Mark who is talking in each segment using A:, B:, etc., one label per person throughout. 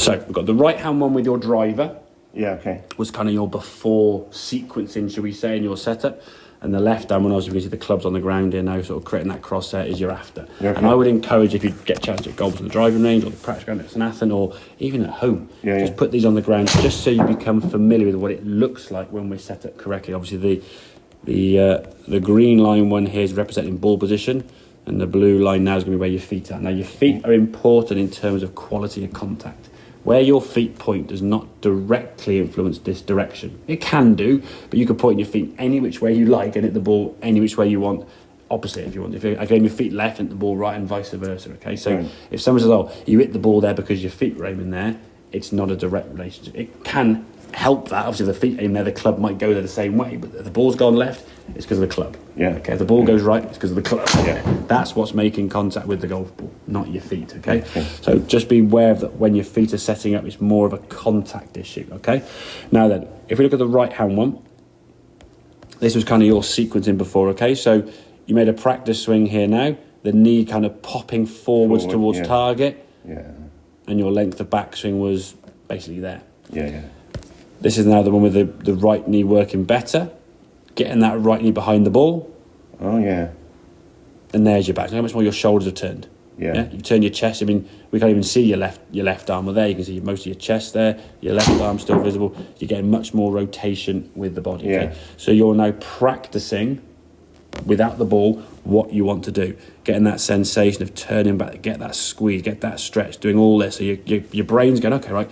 A: So we've got the right-hand one with your driver.
B: Yeah, okay.
A: Was kind of your before sequencing, should we say, in your setup. And the left-hand one, obviously, you can see the clubs on the ground here now, sort of creating that crosshair is your after.
B: Yeah, okay.
A: And I would encourage, if you get a chance to golf on the driving range or the practice ground at St Athan or even at home, just put these on the ground just so you become familiar with what it looks like when we're set up correctly. Obviously, the green line one here is representing ball position, and the blue line now is going to be where your feet are. Now, your feet are important in terms of quality of contact. Where your feet point does not directly influence this direction. It can do, but you can point your feet any which way you like and hit the ball any which way you want. Opposite if you want. If you aim your feet left and hit the ball right, and vice versa. Okay, so if someone says, "Oh, you hit the ball there because your feet were aiming there," it's not a direct relationship. It can help that. Obviously, if the feet aim there, the club might go there the same way. But if the ball's gone left, it's because of the club.
B: Yeah.
A: Okay. If the ball goes right, it's because of the club.
B: Yeah.
A: That's what's making contact with the golf ball, not your feet. Okay. So just be aware of that when your feet are setting up, it's more of a contact issue. Okay. Now then, if we look at the right-hand one, this was kind of your sequencing before. Okay. So you made a practice swing here now. The knee kind of popping forwards towards target.
B: Yeah.
A: And your length of backswing was basically there.
B: Yeah.
A: This is now the one with the right knee working better, getting that right knee behind the ball.
B: Oh, yeah.
A: And there's your back. How much more your shoulders are turned.
B: Yeah.
A: You turn your chest. I mean, we can't even see your left arm. Well, there you can see most of your chest there. Your left arm still visible. You're getting much more rotation with the body. Okay? So you're now practicing without the ball what you want to do. Getting that sensation of turning back, get that squeeze, get that stretch, doing all this. So your brain's going, okay, right,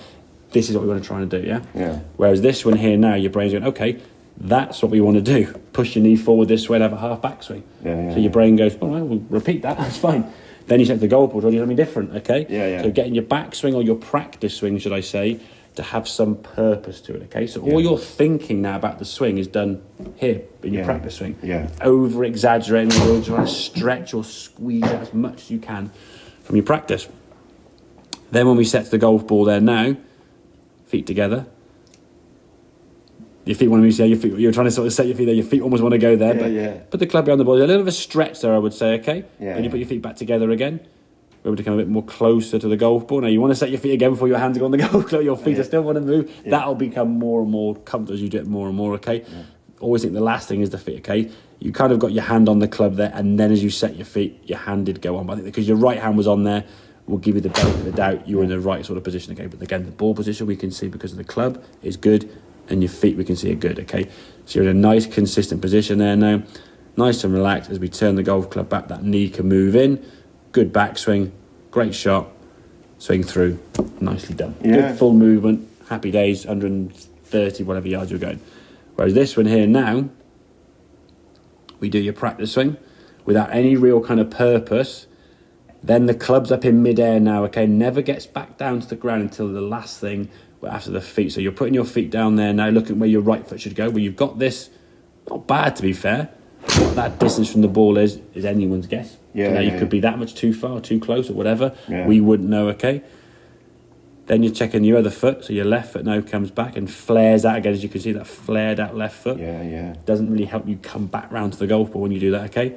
A: this is what we want to try and do, yeah? Whereas this one here now, your brain's going, okay, that's what we want to do. Push your knee forward this way and have a half backswing. So your brain goes, all right, we'll repeat that, that's fine. Then you set the goal ball, do something different, okay? So getting your backswing or your practice swing, should I say, to have some purpose to it, okay? So all your thinking now about the swing is done here in your practice swing. Over-exaggerating, or trying to stretch or squeeze out as much as you can from your practice. Then when we set the golf ball there now, feet together. Your feet want to move, your feet, you're trying to sort of set your feet there, your feet almost want to go there, but put the club behind the ball. There's a little bit of a stretch there, I would say, okay? Then you put your feet back together again. We're able to come a bit more closer to the golf ball. Now, you want to set your feet again before your hands go on the golf club. Your feet are still want to move. That'll become more and more comfortable as you do it more and more, okay? Always think the last thing is the feet, okay? You kind of got your hand on the club there, and then as you set your feet, your hand did go on. But I think because your right hand was on there, we'll give you the benefit of the doubt you were in the right sort of position, okay? But again, the ball position we can see because of the club is good, and your feet we can see are good, okay? So you're in a nice, consistent position there now. Nice and relaxed as we turn the golf club back. That knee can move in. Good backswing. Great shot. Swing through. Nicely done. Good full movement. Happy days. 130, whatever yards you're going. Whereas this one here now, we do your practice swing without any real kind of purpose. Then the club's up in midair now, okay? Never gets back down to the ground until the last thing after the feet. So you're putting your feet down there now, looking where your right foot should go. Well, you've got this, not bad to be fair. What that distance from the ball is anyone's guess. You could be that much too far, too close, or whatever. We wouldn't know, okay? Then you're checking your other foot, so your left foot now comes back and flares out again. As you can see, that flared out left foot. Doesn't really help you come back round to the golf ball when you do that, okay?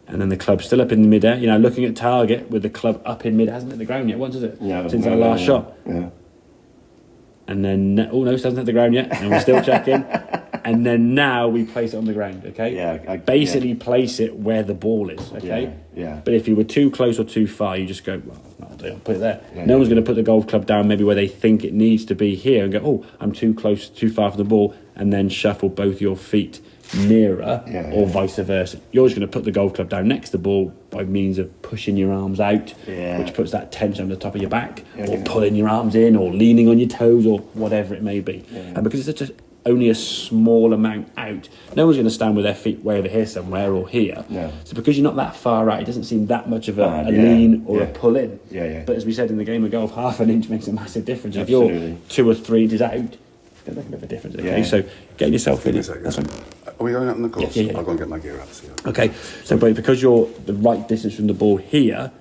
A: And then the club's still up in the mid-air. You know, looking at target with the club up in mid, hasn't hit the ground yet once, has it? Since our last shot. And then, oh no, it hasn't hit the ground yet, and we're still checking. And then now we place it on the ground, okay? Basically place it where the ball is, okay? But if you were too close or too far, you just go, well, I'll put it there. No one's going to put the golf club down maybe where they think it needs to be here and go, oh, I'm too close, too far from the ball, and then shuffle both your feet nearer or vice versa. You're just going to put the golf club down next to the ball by means of pushing your arms out, which puts that tension on the top of your back, or pulling your arms in, or leaning on your toes, or whatever it may be. And because it's only a small amount out, no one's going to stand with their feet way over here somewhere or here. So because you're not that far out, it doesn't seem that much of a lean or a pull in. But as we said in the game of golf, half an inch makes a massive difference. If you're 2 or 3 inches out, there's nothing of a difference. Okay, so getting yourself in it.
C: Are we going up on the course? I'll go and get my gear up.
A: Okay, so because you're the right distance from the ball here,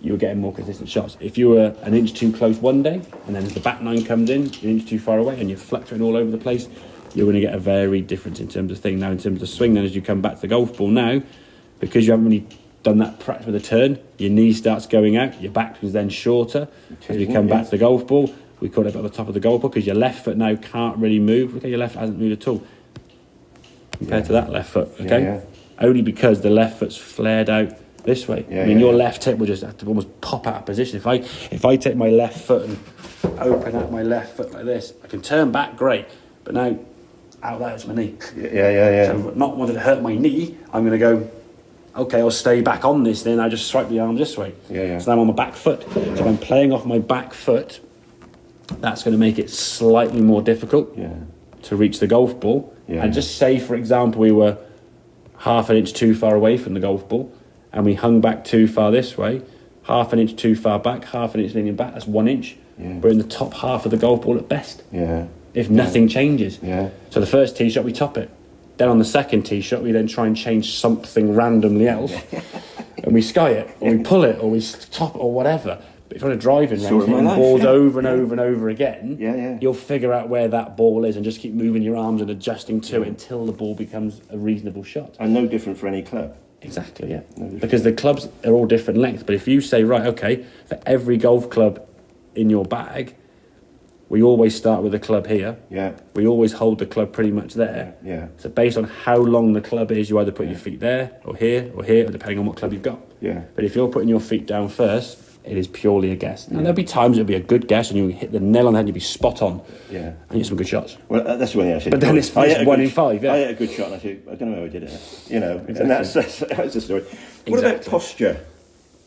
A: you're getting more consistent shots. If you were an inch too close one day, and then as the back nine comes in, you're an inch too far away, and you're fluctuating all over the place, you're going to get a very difference in terms of thing. Now, in terms of swing, then as you come back to the golf ball now, because you haven't really done that practice with a turn, your knee starts going out, your back is then shorter. As you come back to the golf ball, we call it at the top of the golf ball because your left foot now can't really move. Okay, your left hasn't moved at all compared to that left foot. Okay, only because the left foot's flared out this way. I mean, your left hip will just have to almost pop out of position. If I take my left foot and open out my left foot like this, I can turn back great, but now out there's my knee. So not wanting to hurt my knee, I'm going to go, okay, I'll stay back on this, then I just swipe the arms this way. So now I'm on my back foot. So if I'm playing off my back foot, that's going to make it slightly more difficult to reach the golf ball. And just say, for example, we were half an inch too far away from the golf ball and we hung back too far this way, half an inch too far back, half an inch leaning back, that's 1 inch. We're in the top half of the golf ball at best. If nothing changes. So the first tee shot, we top it. Then on the second tee shot, we then try and change something randomly else. And we sky it, or we pull it, or we top it, or whatever. But if you're on a driving range, hitting balls over and over and over again, you'll figure out where that ball is and just keep moving your arms and adjusting to it until the ball becomes a reasonable shot.
B: And no different for any club.
A: Exactly, because the clubs are all different lengths. But if you say, right, okay, for every golf club in your bag, we always start with a club here. We always hold the club pretty much there. So based on how long the club is, you either put your feet there or here, or depending on what club you've got. But if you're putting your feet down first, it is purely a guess. Now there'll be times it'll be a good guess and you hit the nail on the head and you'll be spot on. And you get some good shots.
B: Well, that's the one thing I said.
A: But then it's 1 in 5.
B: I hit a good shot and I said, I don't know how I did it. You know, and that's the story. What about posture?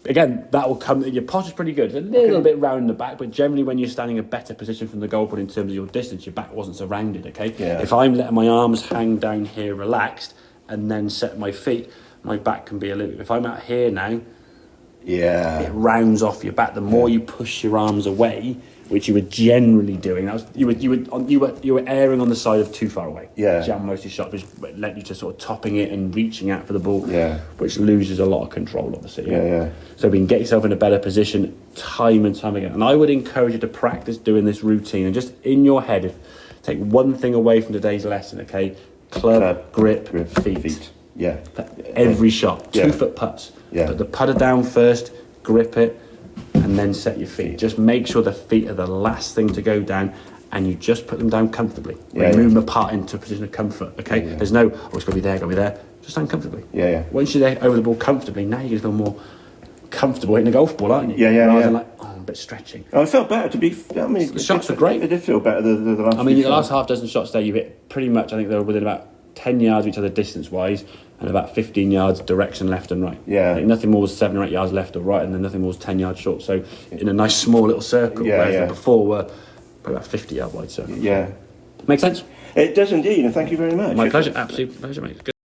A: Again, that will come. Your posture's pretty good. It's a little bit round the back, but generally when you're standing a better position from the goal ball in terms of your distance, your back wasn't surrounded, okay? If I'm letting my arms hang down here relaxed and then set my feet, my back can be a little bit... If I'm out here now, it rounds off your back. The more you push your arms away, which you were generally doing, you were erring on the side of too far away. Jam most of your shot, which led you to sort of topping it and reaching out for the ball, which loses a lot of control, obviously. So we can get yourself in a better position time and time again. And I would encourage you to practice doing this routine and just in your head, take one thing away from today's lesson, okay? Club, grip, feet. Every shot, 2 foot putts. Put the putter down first, grip it, and then set your feet. Just make sure the feet are the last thing to go down and you just put them down comfortably. Move them apart into a position of comfort, okay? There's no, it's got to be there. Just stand comfortably. Once you're there over the ball comfortably, now you're going to feel more comfortable hitting the golf ball, aren't you? Rather than like, I'm a bit stretching.
B: I felt better to be... I mean,
A: the shots were great.
B: It did feel better the last...
A: I mean, the last half dozen shots there, you hit pretty much, I think they were within about 10 yards of each other distance-wise and about 15 yards direction left and right. I think nothing more was 7 or 8 yards left or right and then nothing more was 10 yards short. So in a nice small little circle, whereas before were about 50 yard wide circles. Make sense?
B: It does indeed, and thank you very much.
A: My pleasure, absolute pleasure, mate. Good.